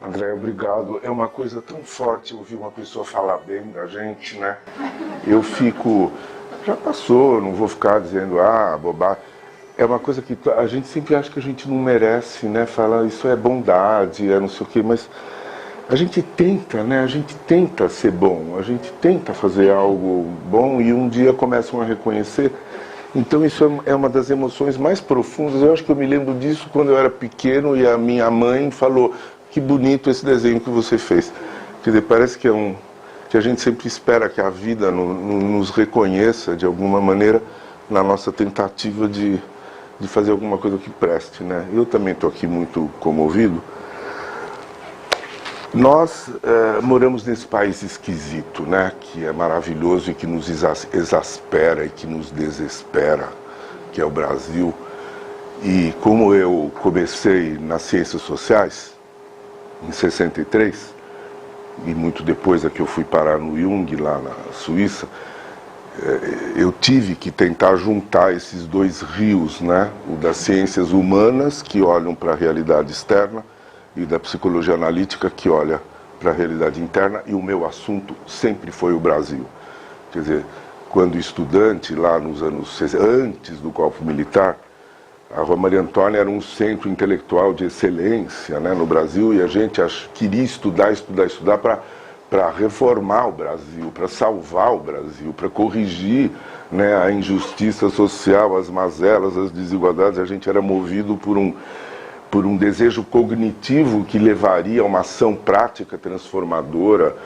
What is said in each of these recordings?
André, obrigado. É uma coisa tão forte ouvir uma pessoa falar bem da gente, né? Eu fico... Já passou, não vou ficar dizendo, bobagem. É uma coisa que a gente sempre acha que a gente não merece, né? Falar isso é bondade, é não sei o quê, mas a gente tenta, né? A gente tenta ser bom, a gente tenta fazer algo bom e um dia começam a reconhecer. Então isso é uma das emoções mais profundas. Eu acho que eu me lembro disso quando eu era pequeno e a minha mãe falou: que bonito esse desenho que você fez. Quer dizer, parece que que a gente sempre espera que a vida nos reconheça de alguma maneira na nossa tentativa de fazer alguma coisa que preste, né? Eu também estou aqui muito comovido. Nós moramos nesse país esquisito, né? Que é maravilhoso e que nos exaspera e que nos desespera, que é o Brasil. E como eu comecei nas ciências sociais, em 63, e muito depois é que eu fui parar no Jung, lá na Suíça, eu tive que tentar juntar esses dois rios, né? O das ciências humanas, que olham para a realidade externa, e da psicologia analítica, que olha para a realidade interna, e o meu assunto sempre foi o Brasil. Quer dizer, quando estudante, lá nos anos, antes do golpe militar, a Rua Maria Antônia era um centro intelectual de excelência, né, no Brasil, e a gente queria estudar para reformar o Brasil, para salvar o Brasil, para corrigir, né, a injustiça social, as mazelas, as desigualdades. A gente era movido por um desejo cognitivo que levaria a uma ação prática transformadora.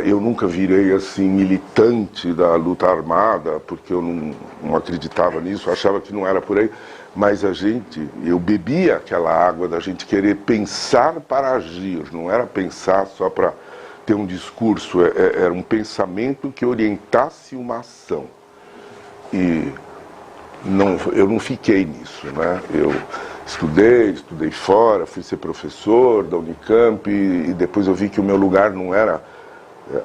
Eu nunca virei assim militante da luta armada, porque eu não acreditava nisso, achava que não era por aí, mas eu bebia aquela água da gente querer pensar para agir, não era pensar só para ter um discurso, era um pensamento que orientasse uma ação. E eu não fiquei nisso, né? Eu estudei fora, fui ser professor da Unicamp e depois eu vi que o meu lugar não era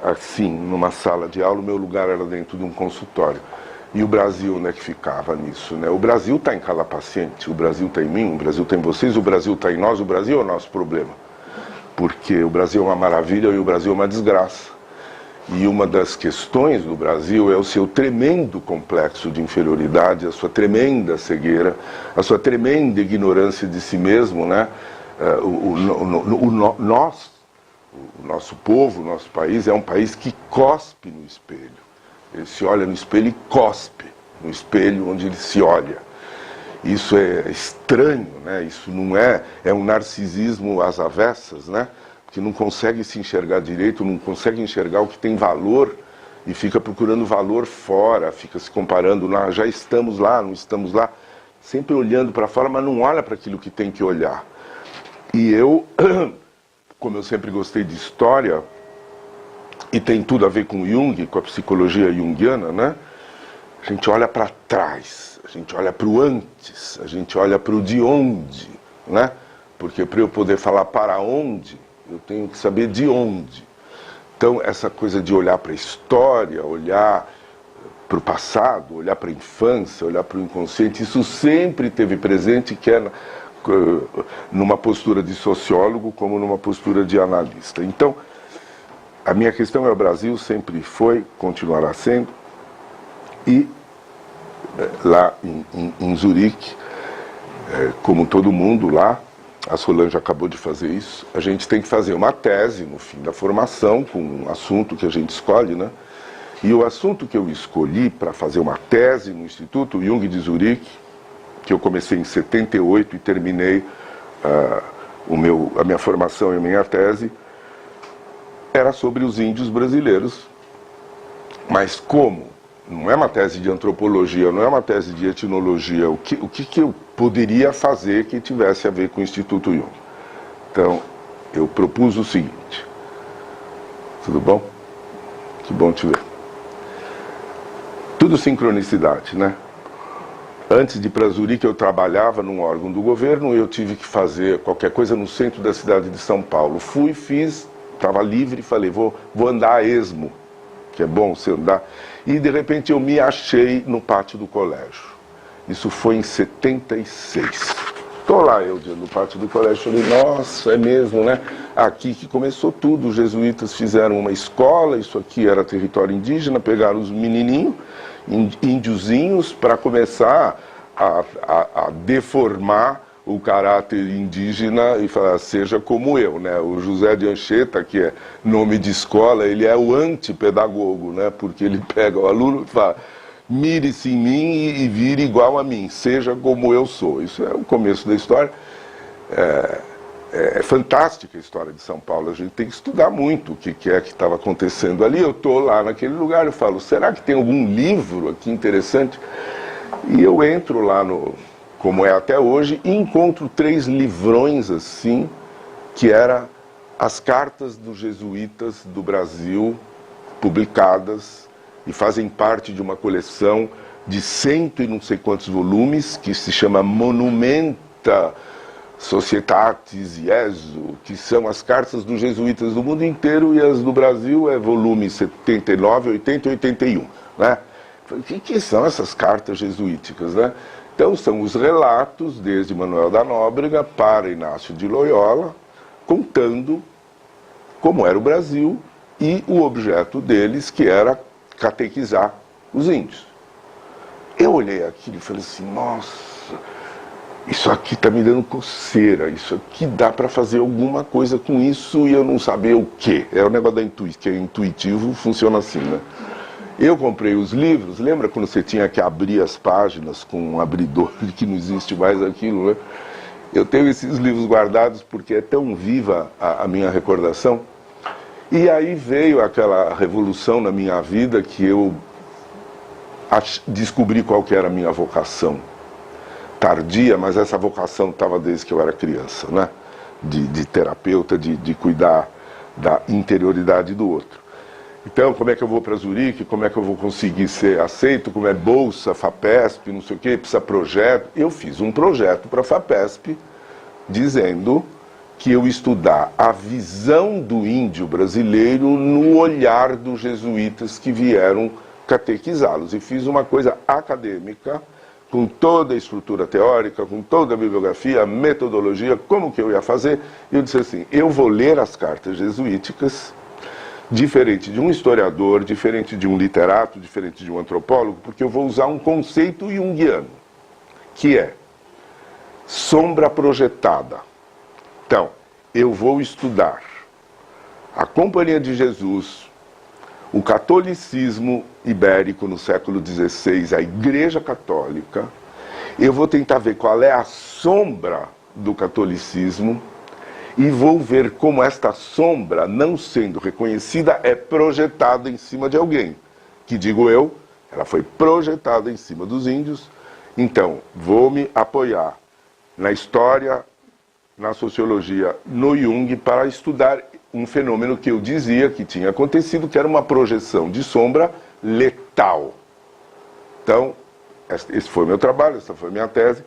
assim, numa sala de aula, o meu lugar era dentro de um consultório. E o Brasil, né, que ficava nisso, né? O Brasil está em cada paciente, o Brasil está em mim, o Brasil está em vocês, o Brasil está em nós, o Brasil é o nosso problema. Porque o Brasil é uma maravilha e o Brasil é uma desgraça. E uma das questões do Brasil é o seu tremendo complexo de inferioridade, a sua tremenda cegueira, a sua tremenda ignorância de si mesmo, né? O nosso povo, o nosso país é um país que cospe no espelho. Ele se olha no espelho e cospe no espelho onde ele se olha. Isso é estranho, né? Isso não é um narcisismo às avessas, né? Que não consegue se enxergar direito, não consegue enxergar o que tem valor e fica procurando valor fora, fica se comparando lá, já estamos lá, não estamos lá, sempre olhando para fora, mas não olha para aquilo que tem que olhar. E eu, como eu sempre gostei de história, e tem tudo a ver com Jung, com a psicologia junguiana, né? A gente olha para trás, a gente olha para o antes, a gente olha para o de onde, né? Porque para eu poder falar para onde, eu tenho que saber de onde. Então, essa coisa de olhar para a história, olhar para o passado, olhar para a infância, olhar para o inconsciente, isso sempre teve presente, quer numa postura de sociólogo como numa postura de analista. Então, a minha questão é o Brasil, sempre foi, continuará sendo, e lá em Zurique, como todo mundo lá, a Solange acabou de fazer isso, a gente tem que fazer uma tese no fim da formação, com um assunto que a gente escolhe, né? E o assunto que eu escolhi para fazer uma tese no Instituto Jung de Zurique, que eu comecei em 78 e terminei a minha formação e a minha tese, era sobre os índios brasileiros. Mas como? Não é uma tese de antropologia, não é uma tese de etnologia. O que eu poderia fazer que tivesse a ver com o Instituto Jung? Então, eu propus o seguinte. Tudo bom? Que bom te ver. Tudo sincronicidade, né? Antes de ir para Zurique, eu trabalhava num órgão do governo e eu tive que fazer qualquer coisa no centro da cidade de São Paulo. Fui, fiz, estava livre e falei, vou andar a esmo, que é bom você andar. E de repente eu me achei no pátio do colégio. Isso foi em 76. Tô lá eu, no pátio do colégio, falei, nossa, é mesmo, né? Aqui que começou tudo, os jesuítas fizeram uma escola, isso aqui era território indígena, pegaram os menininhos, índiozinhos, para começar a deformar o caráter indígena e falar, seja como eu, né? O José de Anchieta, que é nome de escola, ele é o antipedagogo, né? Porque ele pega o aluno e fala, mire-se em mim e vire igual a mim, seja como eu sou. Isso é o começo da história. É fantástica a história de São Paulo, a gente tem que estudar muito o que é que estava acontecendo ali. Eu estou lá naquele lugar, eu falo, será que tem algum livro aqui interessante? E eu entro lá no... como é até hoje, e encontro 3 livrões assim, que eram as cartas dos jesuítas do Brasil, publicadas, e fazem parte de uma coleção de 100 e não sei quantos volumes, que se chama Monumenta Societatis Jesu, que são as cartas dos jesuítas do mundo inteiro, e as do Brasil é volume 79, 80 e 81, né? O que são essas cartas jesuíticas, né? Então são os relatos, desde Manuel da Nóbrega para Inácio de Loyola, contando como era o Brasil e o objeto deles, que era catequizar os índios. Eu olhei aquilo e falei assim, nossa, isso aqui está me dando coceira, isso aqui dá para fazer alguma coisa com isso e eu não saber o quê. É o negócio da que é intuitivo, funciona assim, né? Eu comprei os livros, lembra quando você tinha que abrir as páginas com um abridor, que não existe mais aquilo, né? Eu tenho esses livros guardados porque é tão viva a minha recordação. E aí veio aquela revolução na minha vida que eu descobri qual que era a minha vocação. Tardia, mas essa vocação estava desde que eu era criança, né? De terapeuta, de cuidar da interioridade do outro. Então, como é que eu vou para Zurique, como é que eu vou conseguir ser aceito, como é bolsa, FAPESP, não sei o quê, precisa projeto. Eu fiz um projeto para a FAPESP, dizendo que eu ia estudar a visão do índio brasileiro no olhar dos jesuítas que vieram catequizá-los. E fiz uma coisa acadêmica, com toda a estrutura teórica, com toda a bibliografia, a metodologia, como que eu ia fazer. E eu disse assim, eu vou ler as cartas jesuíticas, diferente de um historiador, diferente de um literato, diferente de um antropólogo, porque eu vou usar um conceito junguiano, que é sombra projetada. Então, eu vou estudar a Companhia de Jesus, o catolicismo ibérico no século XVI, a Igreja Católica. Eu vou tentar ver qual é a sombra do catolicismo, e vou ver como esta sombra, não sendo reconhecida, é projetada em cima de alguém. Que digo eu, ela foi projetada em cima dos índios. Então, vou me apoiar na história, na sociologia, no Jung, para estudar um fenômeno que eu dizia que tinha acontecido, que era uma projeção de sombra letal. Então, esse foi o meu trabalho, essa foi a minha tese.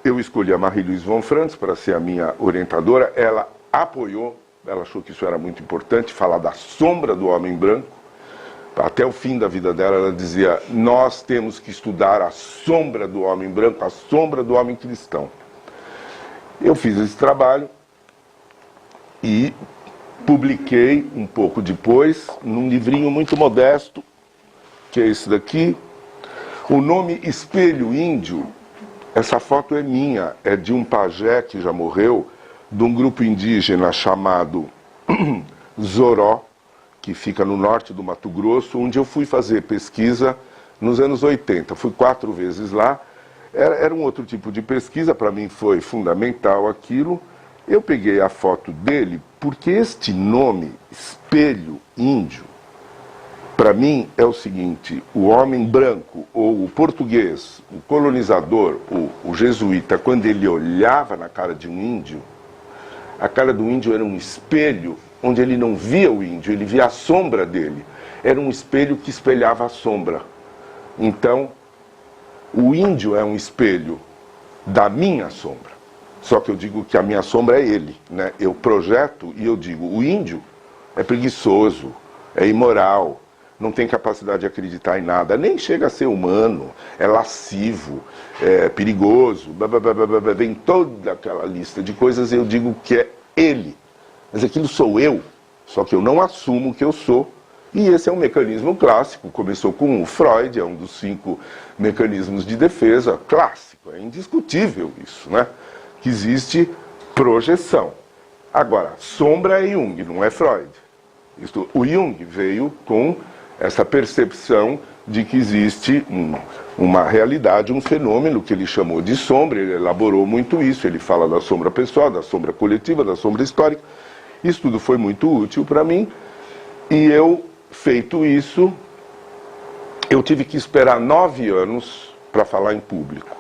Eu escolhi a Marie-Louise von Franz para ser a minha orientadora. Ela apoiou, ela achou que isso era muito importante, falar da sombra do homem branco. Até o fim da vida dela, ela dizia, nós temos que estudar a sombra do homem branco, a sombra do homem cristão. Eu fiz esse trabalho e publiquei um pouco depois, num livrinho muito modesto, que é esse daqui. O nome Espelho Índio, essa foto é minha, é de um pajé que já morreu, de um grupo indígena chamado Zoró, que fica no norte do Mato Grosso, onde eu fui fazer pesquisa nos anos 80. Fui 4 vezes lá, era um outro tipo de pesquisa, para mim foi fundamental aquilo. Eu peguei a foto dele porque este nome, Espelho Índio, para mim é o seguinte, o homem branco, ou o português, o colonizador, o jesuíta, quando ele olhava na cara de um índio, a cara do índio era um espelho onde ele não via o índio, ele via a sombra dele. Era um espelho que espelhava a sombra. Então, o índio é um espelho da minha sombra. Só que eu digo que a minha sombra é ele, né? Eu projeto e eu digo, o índio é preguiçoso, é imoral, não tem capacidade de acreditar em nada, nem chega a ser humano, é lascivo, é perigoso, vem toda aquela lista de coisas, eu digo que é ele. Mas aquilo sou eu, só que eu não assumo que eu sou. E esse é um mecanismo clássico, começou com o Freud, é um dos 5 mecanismos de defesa clássico, é indiscutível isso, né? Que existe projeção. Agora, sombra é Jung, não é Freud. O Jung veio com essa percepção de que existe uma realidade, um fenômeno que ele chamou de sombra, ele elaborou muito isso, ele fala da sombra pessoal, da sombra coletiva, da sombra histórica. Isso tudo foi muito útil para mim, e eu, feito isso, eu tive que esperar 9 anos para falar em público.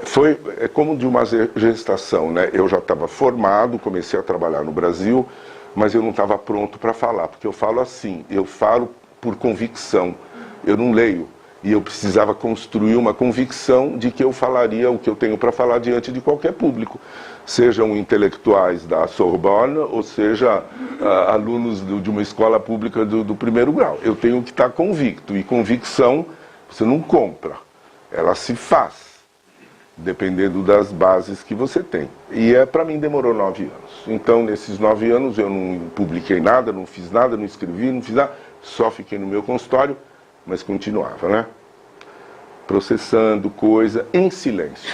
Foi como de uma gestação, né? Eu já estava formado, comecei a trabalhar no Brasil, mas eu não estava pronto para falar, porque eu falo assim, eu falo por convicção, eu não leio. E eu precisava construir uma convicção de que eu falaria o que eu tenho para falar diante de qualquer público. Sejam intelectuais da Sorbonne, ou seja, alunos de uma escola pública do primeiro grau. Eu tenho que estar convicto, e convicção você não compra, ela se faz, dependendo das bases que você tem. E para mim demorou 9 anos. Então, nesses 9 anos eu não publiquei nada, não fiz nada, não escrevi, não fiz nada, só fiquei no meu consultório, mas continuava, né? Processando coisa em silêncio.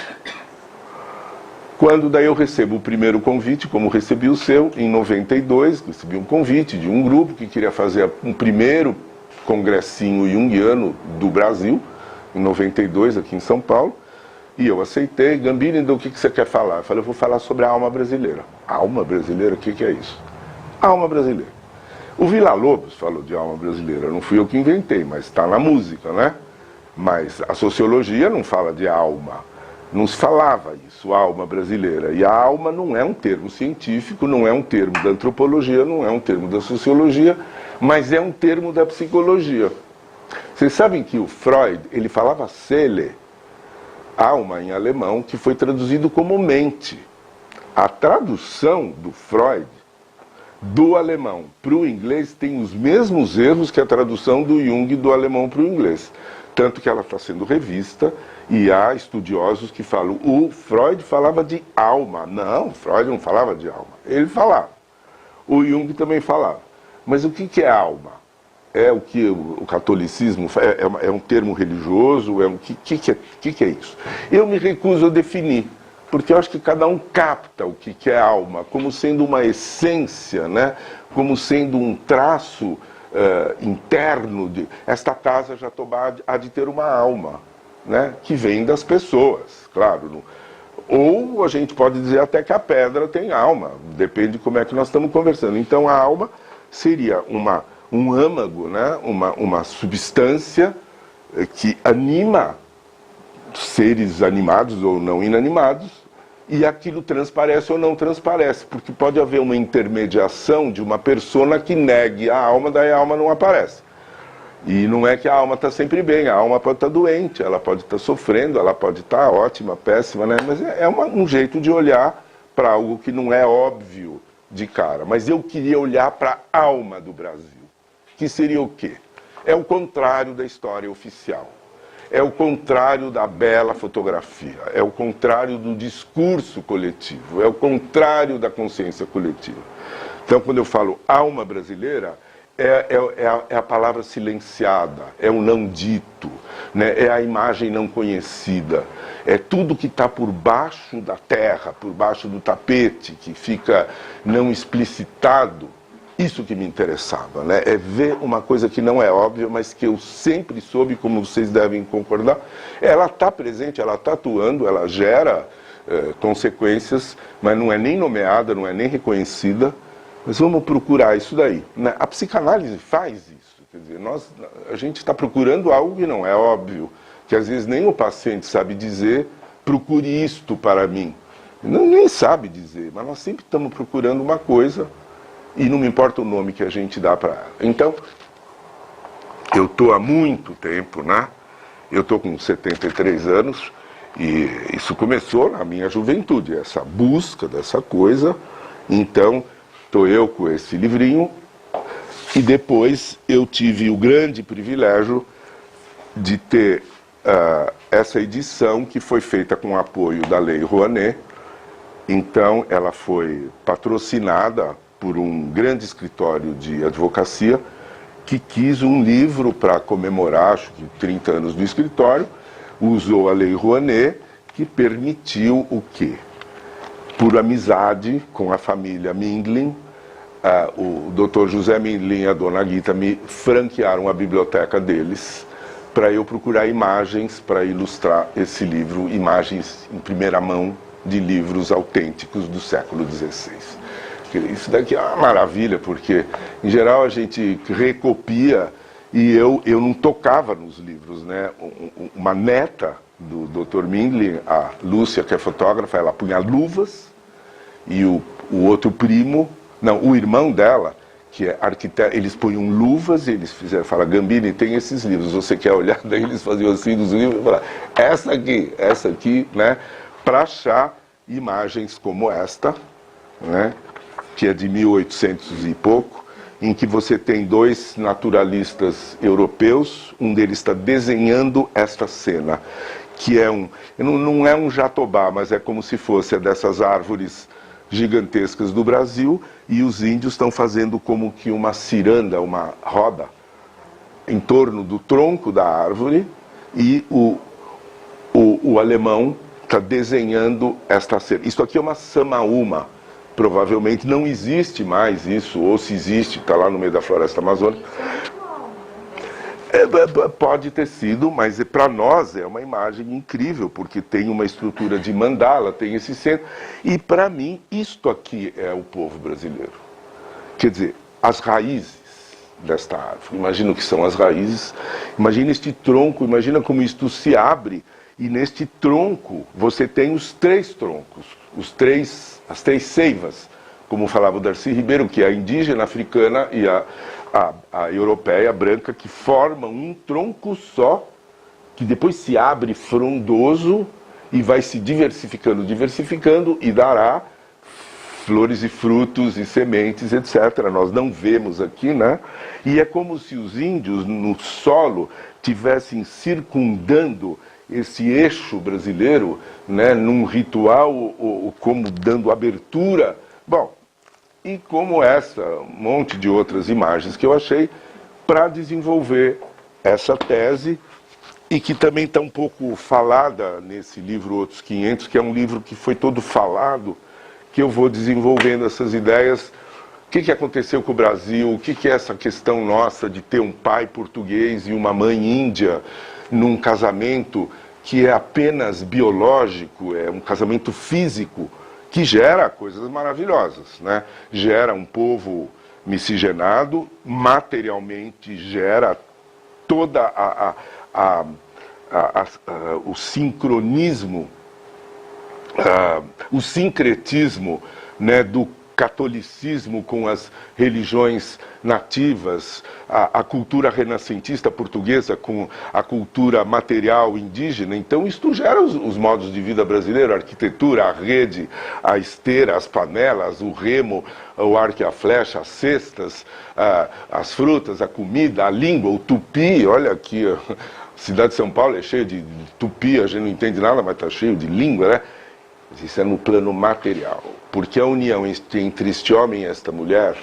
Quando daí eu recebo o primeiro convite, como recebi o seu, em 92, recebi um convite de um grupo que queria fazer um primeiro congressinho junguiano do Brasil, em 92, aqui em São Paulo, e eu aceitei. Gambini, do que você quer falar? Eu falei, eu vou falar sobre a alma brasileira. Alma brasileira? O que é isso? Alma brasileira. O Villa-Lobos falou de alma brasileira, não fui eu que inventei, mas está na música, né? Mas a sociologia não fala de alma, não se falava isso, alma brasileira. E a alma não é um termo científico, não é um termo da antropologia, não é um termo da sociologia, mas é um termo da psicologia. Vocês sabem que o Freud, ele falava Seele, alma em alemão, que foi traduzido como mente. A tradução do Freud do alemão para o inglês tem os mesmos erros que a tradução do Jung do alemão para o inglês. Tanto que ela está sendo revista e há estudiosos que falam, o Freud falava de alma. Não, Freud não falava de alma. Ele falava. O Jung também falava. Mas o que é alma? É o que o catolicismo é um termo religioso? O que é isso? Eu me recuso a definir. Porque eu acho que cada um capta o que é alma, como sendo uma essência, né? Como sendo um traço interno de... Esta casa Jatobá há de ter uma alma, né? Que vem das pessoas, claro. Ou a gente pode dizer até que a pedra tem alma, depende de como é que nós estamos conversando. Então a alma seria um âmago, né? Uma substância que anima seres animados ou não inanimados, e aquilo transparece ou não transparece, porque pode haver uma intermediação de uma persona que negue a alma, daí a alma não aparece. E não é que a alma está sempre bem, a alma pode estar doente, ela pode estar sofrendo, ela pode estar ótima, péssima, né? Mas é um jeito de olhar para algo que não é óbvio de cara. Mas eu queria olhar para a alma do Brasil, que seria o quê? É o contrário da história oficial. É o contrário da bela fotografia, é o contrário do discurso coletivo, é o contrário da consciência coletiva. Então, quando eu falo alma brasileira, é a palavra silenciada, é o não dito, né? É a imagem não conhecida, é tudo que está por baixo da terra, por baixo do tapete, que fica não explicitado. Isso que me interessava, né? É ver uma coisa que não é óbvia, mas que eu sempre soube, como vocês devem concordar. Ela está presente, ela está atuando, ela gera consequências, mas não é nem nomeada, não é nem reconhecida. Mas vamos procurar isso daí, né? A psicanálise faz isso. Quer dizer, a gente está procurando algo que não é óbvio, que às vezes nem o paciente sabe dizer, procure isto para mim. Nem sabe dizer, mas nós sempre estamos procurando uma coisa. E não me importa o nome que a gente dá para ela. Então, eu estou há muito tempo, né? Eu estou com 73 anos e isso começou na minha juventude, essa busca dessa coisa. Então, estou eu com esse livrinho E depois eu tive o grande privilégio de ter essa edição que foi feita com o apoio da Lei Rouanet. Então ela foi patrocinada por um grande escritório de advocacia que quis um livro para comemorar, acho que 30 anos do escritório, usou a Lei Rouanet, que permitiu o quê? Por amizade com a família Mindlin, o Dr. José Mindlin e a Dona Guita me franquearam a biblioteca deles para eu procurar imagens para ilustrar esse livro, imagens em primeira mão de livros autênticos do século XVI. Isso daqui é uma maravilha, porque em geral a gente recopia e eu não tocava nos livros, né? Uma neta do Dr. Mindlin, a Lúcia, que é fotógrafa, ela punha luvas, e o outro primo, não, o irmão dela, que é arquiteto, eles punham luvas e eles fizeram, fala, Gambini, tem esses livros, você quer olhar? Daí eles faziam assim nos livros e falaram, essa aqui, né? Para achar imagens como esta, né? Que é de 1800 e pouco, em que você tem dois naturalistas europeus, um deles está desenhando esta cena, que é não é um jatobá, mas é como se fosse dessas árvores gigantescas do Brasil, e os índios estão fazendo como que uma ciranda, uma roda, em torno do tronco da árvore, e o alemão está desenhando esta cena. Isso aqui é uma samaúma, provavelmente não existe mais isso, ou se existe, está lá no meio da floresta amazônica. Pode ter sido, mas para nós é uma imagem incrível, porque tem uma estrutura de mandala, tem esse centro. E para mim, isto aqui é o povo brasileiro. Quer dizer, as raízes desta árvore. Imagina o que são as raízes. Imagina este tronco, imagina como isto se abre. E neste tronco você tem os três troncos, as três seivas, como falava o Darcy Ribeiro, que é a indígena, a africana e a europeia branca, que formam um tronco só, que depois se abre frondoso e vai se diversificando e dará flores e frutos e sementes, etc. Nós não vemos aqui, né? E é como se os índios no solo tivessem circundando esse eixo brasileiro, né, num ritual, como dando abertura. Bom, e como essa, um monte de outras imagens que eu achei para desenvolver essa tese, e que também está um pouco falada nesse livro Outros 500, que é um livro que foi todo falado, que eu vou desenvolvendo essas ideias. O que aconteceu com o Brasil? O que é essa questão nossa de ter um pai português e uma mãe índia num casamento que é apenas biológico, é um casamento físico, que gera coisas maravilhosas, né? Gera um povo miscigenado, materialmente gera toda o sincronismo, o sincretismo, né, do catolicismo com as religiões nativas, a cultura renascentista portuguesa com a cultura material indígena. Então isto gera os modos de vida brasileiro, a arquitetura, a rede, a esteira, as panelas, o remo, o arco e a flecha, as cestas, as frutas, a comida, a língua, o tupi. Olha aqui, a cidade de São Paulo é cheia de tupi, a gente não entende nada, mas está cheio de língua, né? Isso é no plano material, porque a união entre este homem e esta mulher,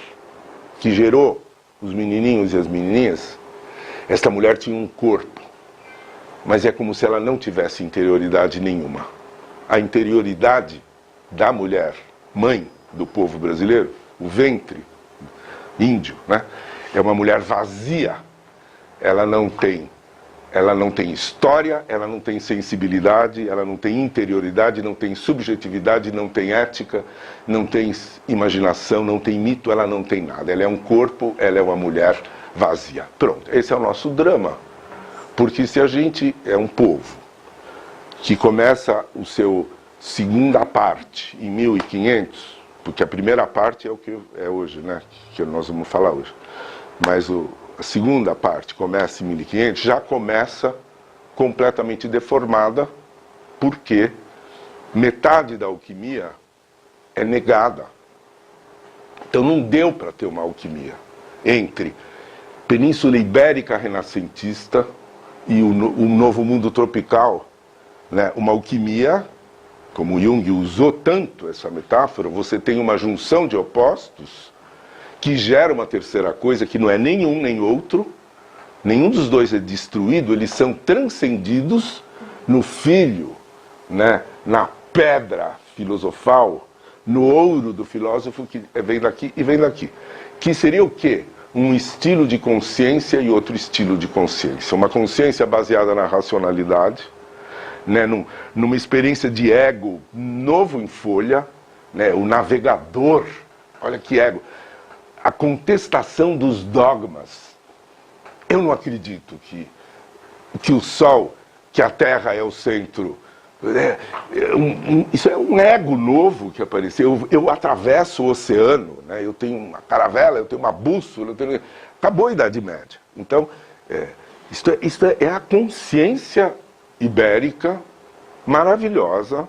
que gerou os menininhos e as menininhas, esta mulher tinha um corpo, mas é como se ela não tivesse interioridade nenhuma. A interioridade da mulher, mãe do povo brasileiro, o ventre índio, né? É uma mulher vazia. Ela não tem história, ela não tem sensibilidade, ela não tem interioridade, não tem subjetividade, não tem ética, não tem imaginação, não tem mito, ela não tem nada. Ela é um corpo, ela é uma mulher vazia. Pronto, esse é o nosso drama. Porque se a gente é um povo que começa o seu segunda parte em 1500, porque a primeira parte é o que é hoje, né, que nós vamos falar hoje, mas a segunda parte começa em 1500, já começa completamente deformada, porque metade da alquimia é negada. Então não deu para ter uma alquimia. entre Península Ibérica renascentista e o novo mundo tropical, né? Uma alquimia, como Jung usou tanto essa metáfora, você tem uma junção de opostos que gera uma terceira coisa que não é nenhum nem outro, nenhum dos dois é destruído, eles são transcendidos no filho, né? Na pedra filosofal, no ouro do filósofo que vem daqui e vem daqui. Que seria o quê? Um estilo de consciência e outro estilo de consciência. Uma consciência baseada na racionalidade, né, numa experiência de ego novo em folha, né, o navegador, olha que ego, a contestação dos dogmas. Eu não acredito que o Sol, que a Terra é o centro. Isso é um ego novo que apareceu. Eu atravesso o oceano, né? Eu tenho uma caravela, eu tenho uma bússola, acabou a Idade Média. Então, isto é a consciência ibérica maravilhosa,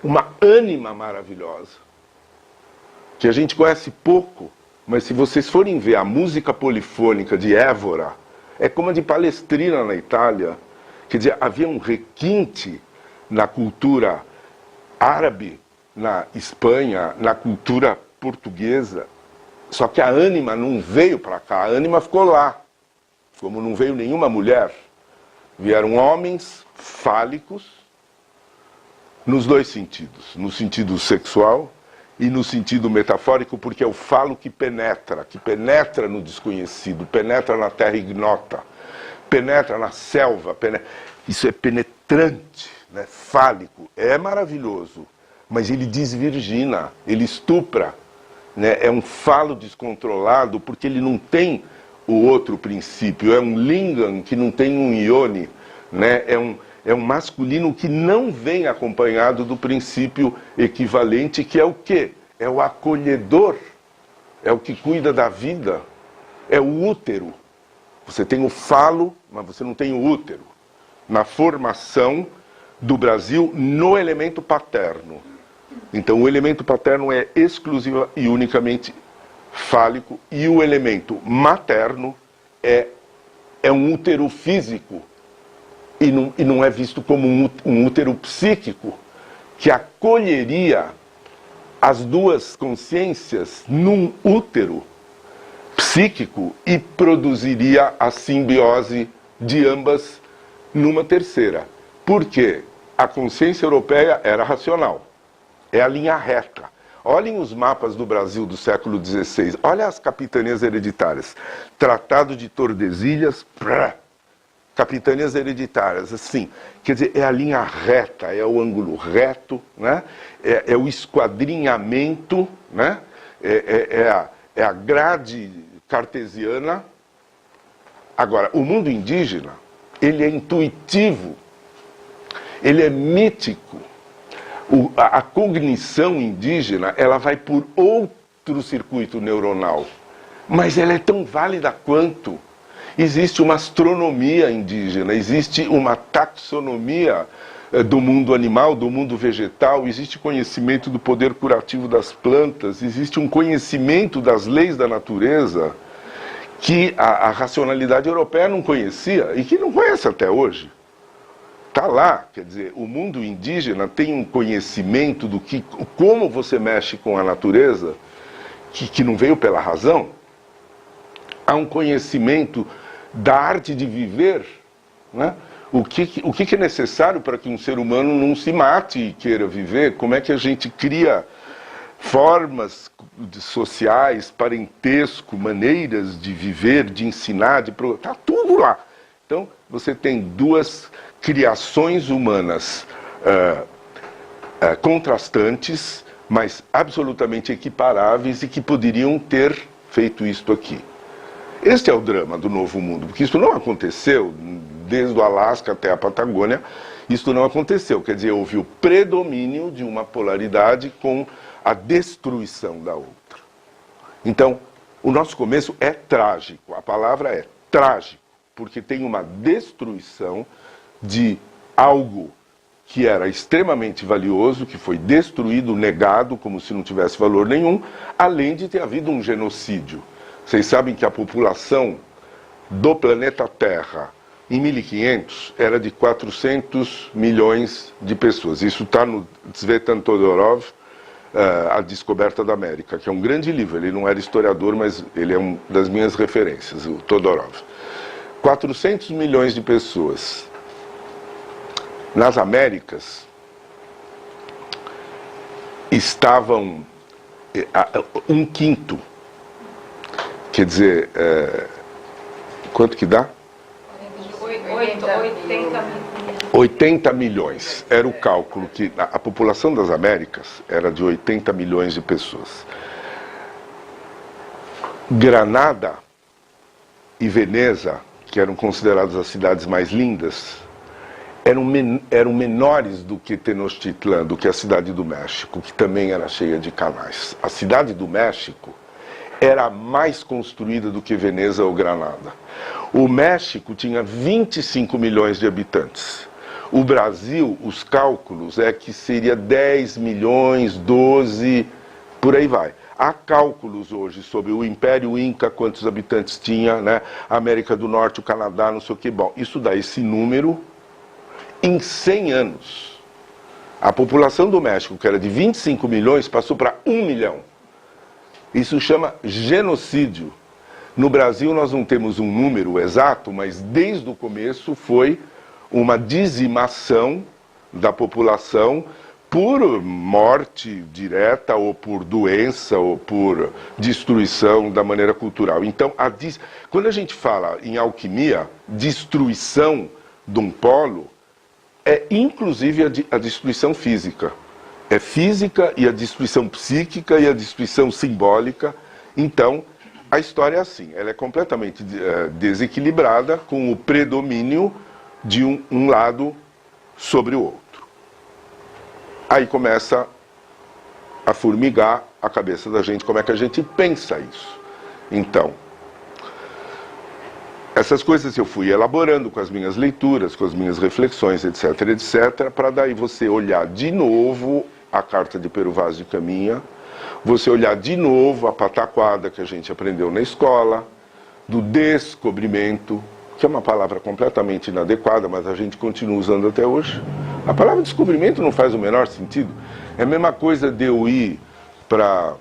uma ânima maravilhosa, que a gente conhece pouco, mas se vocês forem ver a música polifônica de Évora, é como a de Palestrina na Itália. Quer dizer, havia um requinte na cultura árabe, na Espanha, na cultura portuguesa. Só que a ânima não veio para cá, a ânima ficou lá. Como não veio nenhuma mulher, vieram homens fálicos nos dois sentidos. No sentido sexual e no sentido metafórico, porque é o falo que penetra no desconhecido, penetra na terra ignota, penetra na selva. Isso é penetrante, né? Fálico, é maravilhoso, mas ele desvirgina, ele estupra, né? É um falo descontrolado porque ele não tem o outro princípio, é um lingam que não tem um ione, né? É um masculino que não vem acompanhado do princípio equivalente, que é o quê? É o acolhedor, é o que cuida da vida, é o útero. Você tem o falo, mas você não tem o útero. Na formação do Brasil no elemento paterno. Então o elemento paterno é exclusiva e unicamente fálico, e o elemento materno é um útero físico e não é visto como um útero psíquico que acolheria as duas consciências num útero psíquico e produziria a simbiose de ambas numa terceira. Por quê? A consciência europeia era racional. É a linha reta. Olhem os mapas do Brasil do século XVI. Olha as capitanias hereditárias. Tratado de Tordesilhas, capitanias hereditárias, assim. Quer dizer, é a linha reta, é o ângulo reto, né? É o esquadrinhamento, né? É a grade cartesiana. Agora, o mundo indígena, ele é intuitivo, ele é mítico. A cognição indígena, ela vai por outro circuito neuronal, mas ela é tão válida quanto. Existe uma astronomia indígena, existe uma taxonomia do mundo animal, do mundo vegetal, existe conhecimento do poder curativo das plantas, existe um conhecimento das leis da natureza que a racionalidade europeia não conhecia e que não conhece até hoje. Está lá, quer dizer, o mundo indígena tem um conhecimento do que, como você mexe com a natureza, que não veio pela razão. Há um conhecimento da arte de viver, né? O que é necessário para que um ser humano não se mate e queira viver? Como é que a gente cria formas sociais, parentesco, maneiras de viver, de ensinar, está tudo lá. Então, você tem duas criações humanas contrastantes, mas absolutamente equiparáveis e que poderiam ter feito isto aqui. Este é o drama do Novo Mundo, porque isso não aconteceu desde o Alasca até a Patagônia, isso não aconteceu. Quer dizer, houve o predomínio de uma polaridade com a destruição da outra. Então, o nosso começo é trágico, a palavra é trágico, porque tem uma destruição de algo que era extremamente valioso, que foi destruído, negado, como se não tivesse valor nenhum, além de ter havido um genocídio. Vocês sabem que a população do planeta Terra, em 1500, era de 400 milhões de pessoas. Isso está no Tzvetan Todorov, A Descoberta da América, que é um grande livro. Ele não era historiador, mas ele é uma das minhas referências, o Todorov. 400 milhões de pessoas. Nas Américas, estavam um quinto. Quer dizer, quanto que dá? 80 milhões. Era o cálculo que a população das Américas era de 80 milhões de pessoas. Granada e Veneza, que eram consideradas as cidades mais lindas, eram menores do que Tenochtitlan, do que a cidade do México, que também era cheia de canais. A cidade do México era mais construída do que Veneza ou Granada. O México tinha 25 milhões de habitantes. O Brasil, os cálculos é que seria 10 milhões, 12, por aí vai. Há cálculos hoje sobre o Império Inca, quantos habitantes tinha, né? A América do Norte, o Canadá, não sei o que. Bom, isso dá esse número em 100 anos. A população do México, que era de 25 milhões, passou para 1 milhão. Isso chama genocídio. No Brasil nós não temos um número exato, mas desde o começo foi uma dizimação da população por morte direta, ou por doença, ou por destruição da maneira cultural. Então, quando a gente fala em alquimia, destruição de um polo, é inclusive a destruição física. É física e a destruição psíquica e a destruição simbólica. Então, a história é assim, ela é completamente desequilibrada, com o predomínio de um lado sobre o outro. Aí começa a formigar a cabeça da gente, como é que a gente pensa isso. Então, essas coisas eu fui elaborando com as minhas leituras, com as minhas reflexões, etc, etc, para daí você olhar de novo a carta de Pero Vaz de Caminha, você olhar de novo a pataquada que a gente aprendeu na escola, do descobrimento, que é uma palavra completamente inadequada, mas a gente continua usando até hoje. A palavra descobrimento não faz o menor sentido. É a mesma coisa de eu ir para...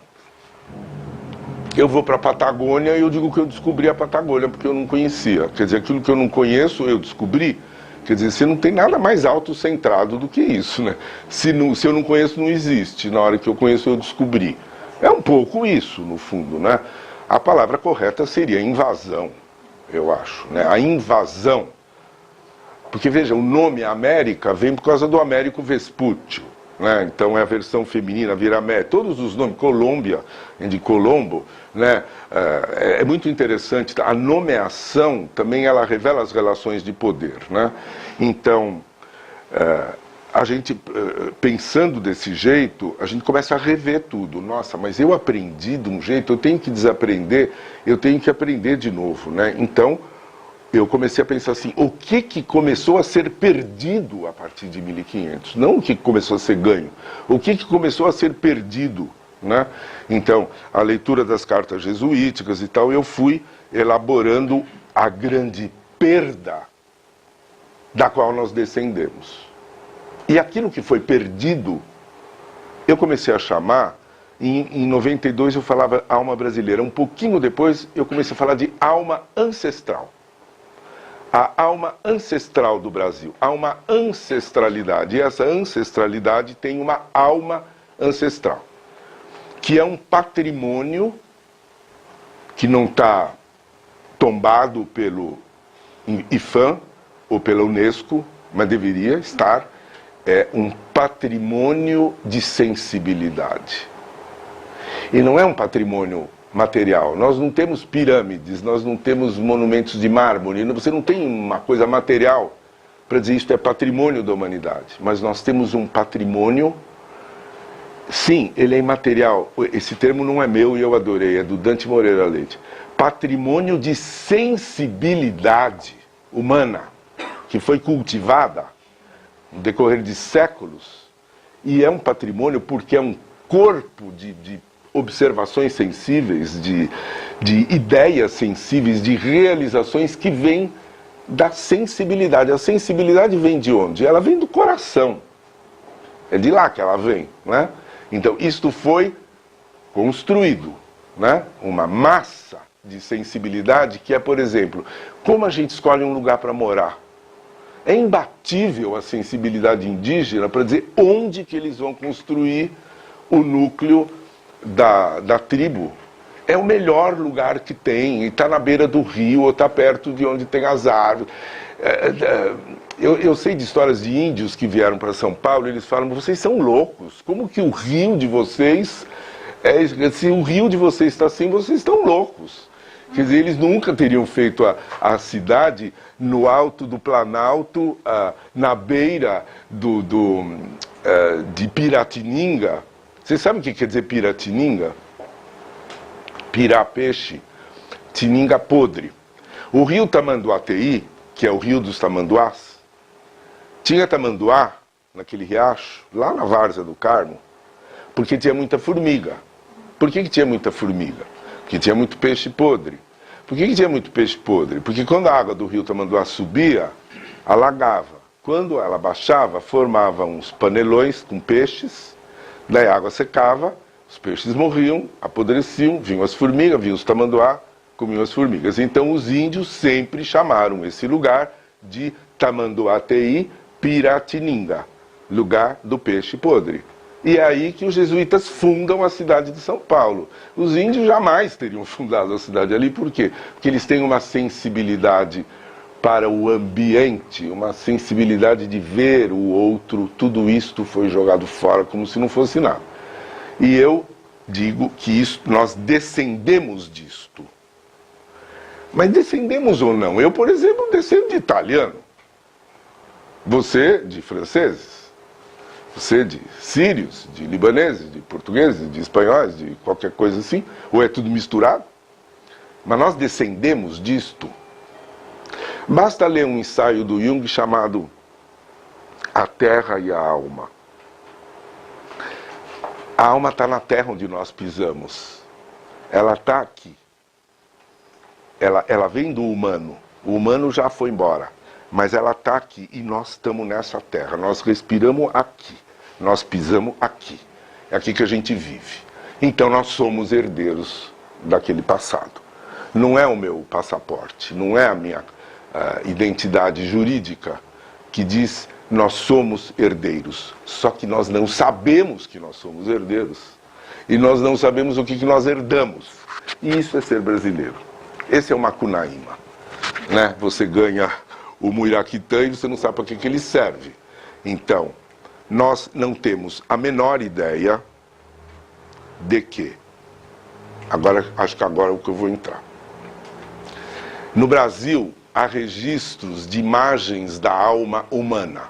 Eu vou para a Patagônia e eu digo que eu descobri a Patagônia porque eu não conhecia. Quer dizer, aquilo que eu não conheço, eu descobri. Quer dizer, você não tem nada mais autocentrado do que isso, né? Se eu não conheço, não existe. Na hora que eu conheço, eu descobri. É um pouco isso, no fundo, né? A palavra correta seria invasão, eu acho, né? A invasão. Porque, veja, o nome América vem por causa do Américo Vespúcio, né? Então é a versão feminina, vira América. Todos os nomes, Colômbia, de Colombo, né? É muito interessante. A nomeação também ela revela as relações de poder, né? Então, a gente, pensando desse jeito, a gente começa a rever tudo. Nossa, mas eu aprendi de um jeito, eu tenho que desaprender, eu tenho que aprender de novo, né? Então, eu comecei a pensar assim, o que começou a ser perdido a partir de 1500? Não o que começou a ser ganho, o que começou a ser perdido, né? Então, a leitura das cartas jesuíticas e tal, eu fui elaborando a grande perda da qual nós descendemos. E aquilo que foi perdido, eu comecei a chamar, em 92 eu falava alma brasileira, um pouquinho depois eu comecei a falar de alma ancestral. A alma ancestral do Brasil, há uma ancestralidade, e essa ancestralidade tem uma alma ancestral, que é um patrimônio que não está tombado pelo IFAM ou pela Unesco, mas deveria estar, é um patrimônio de sensibilidade. E não é um patrimônio material. Nós não temos pirâmides, nós não temos monumentos de mármore, você não tem uma coisa material para dizer isto é patrimônio da humanidade, mas nós temos um patrimônio, sim, ele é imaterial, esse termo não é meu e eu adorei, é do Dante Moreira Leite, patrimônio de sensibilidade humana, que foi cultivada no decorrer de séculos, e é um patrimônio porque é um corpo de observações sensíveis, de ideias sensíveis, de realizações que vêm da sensibilidade. A sensibilidade vem de onde? Ela vem do coração. É de lá que ela vem, né? Então, isto foi construído, né? Uma massa de sensibilidade que é, por exemplo, como a gente escolhe um lugar para morar. É imbatível a sensibilidade indígena para dizer onde que eles vão construir o núcleo da tribo. É o melhor lugar que tem, e está na beira do rio, ou está perto de onde tem as árvores. Eu sei de histórias de índios que vieram para São Paulo, e eles falam, vocês são loucos, como que o rio de vocês, se o rio de vocês está assim, vocês estão loucos. Quer dizer, eles nunca teriam feito a cidade no alto do Planalto, na beira de Piratininga. Vocês sabem o que quer dizer Piratininga? Pirá, peixe, tininga, podre. O rio Tamanduateí, que é o rio dos tamanduás, tinha tamanduá naquele riacho, lá na várzea do Carmo, porque tinha muita formiga. Por que tinha muita formiga? Porque tinha muito peixe podre. Por que tinha muito peixe podre? Porque quando a água do rio Tamanduá subia, alagava. Quando ela baixava, formava uns panelões com peixes, daí a água secava, os peixes morriam, apodreciam, vinham as formigas, vinham os tamanduá, comiam as formigas. Então os índios sempre chamaram esse lugar de Tamanduateí Piratininga, lugar do peixe podre. E é aí que os jesuítas fundam a cidade de São Paulo. Os índios jamais teriam fundado a cidade ali, por quê? Porque eles têm uma sensibilidade para o ambiente, uma sensibilidade de ver o outro, tudo isto foi jogado fora como se não fosse nada. E eu digo que nós descendemos disto. Mas descendemos ou não? Eu, por exemplo, descendo de italiano. Você de franceses. Você de sírios, de libaneses, de portugueses, de espanhóis, de qualquer coisa assim. Ou é tudo misturado? Mas nós descendemos disto. Basta ler um ensaio do Jung chamado A Terra e a Alma. A alma está na terra onde nós pisamos. Ela está aqui. Ela vem do humano. O humano já foi embora. Mas ela está aqui e nós estamos nessa terra. Nós respiramos aqui. Nós pisamos aqui. É aqui que a gente vive. Então nós somos herdeiros daquele passado. Não é o meu passaporte, não é a minha identidade jurídica que diz nós somos herdeiros. Só que nós não sabemos que nós somos herdeiros. E nós não sabemos o que nós herdamos. E isso é ser brasileiro. Esse é o Macunaíma. Né? Você ganha o Muiraquitã e você não sabe para que ele serve. Então, nós não temos a menor ideia de que... acho que agora é o que eu vou entrar. No Brasil, há registros de imagens da alma humana.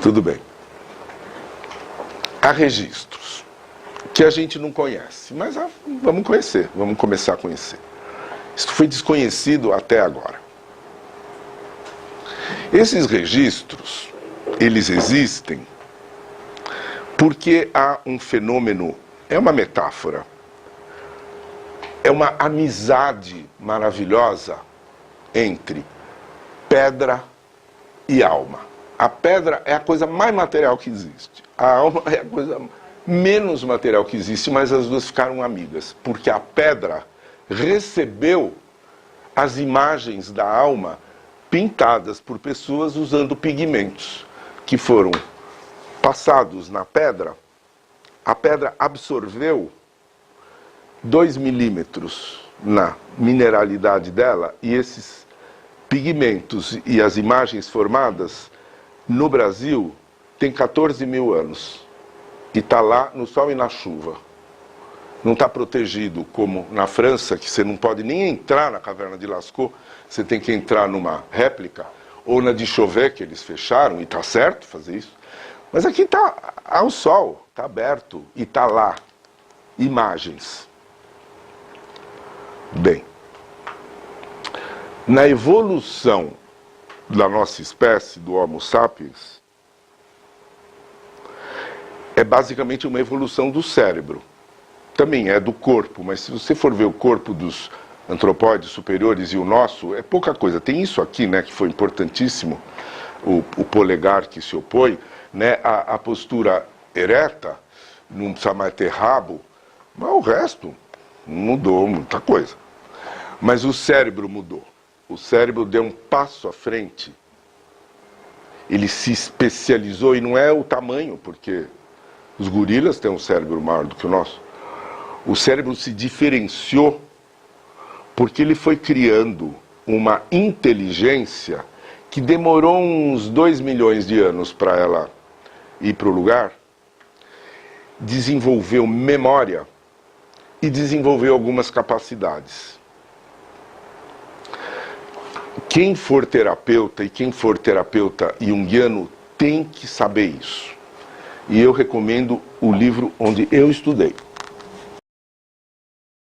Tudo bem. Há registros que a gente não conhece, mas vamos conhecer, vamos começar a conhecer. Isso foi desconhecido até agora. Esses registros, eles existem porque há um fenômeno, é uma metáfora, é uma amizade maravilhosa entre pedra e alma. A pedra é a coisa mais material que existe. A alma é a coisa menos material que existe, mas as duas ficaram amigas. Porque a pedra recebeu as imagens da alma pintadas por pessoas usando pigmentos que foram passados na pedra. A pedra absorveu 2 milímetros na mineralidade dela, e esses pigmentos e as imagens formadas no Brasil tem 14 mil anos e está lá no sol e na chuva. Não está protegido como na França, que você não pode nem entrar na caverna de Lascaux, você tem que entrar numa réplica, ou na de Chauvet, que eles fecharam, e está certo fazer isso. Mas aqui está ao sol, está aberto, e está lá imagens. Bem, na evolução da nossa espécie, do Homo sapiens, é basicamente uma evolução do cérebro. também é do corpo, mas se você for ver o corpo dos antropóides superiores e o nosso, é pouca coisa. Tem isso aqui, né, que foi importantíssimo, o polegar que se opõe, né, a postura ereta, não precisa mais ter rabo, mas o resto mudou muita coisa. Mas o cérebro mudou. O cérebro deu um passo à frente. Ele se especializou, e não é o tamanho, porque os gorilas têm um cérebro maior do que o nosso. O cérebro se diferenciou porque ele foi criando uma inteligência que demorou uns 2 milhões de anos para ela ir para o lugar, desenvolveu memória e desenvolveu algumas capacidades. Quem for terapeuta e quem for terapeuta junguiano tem que saber isso. E eu recomendo o livro onde eu estudei.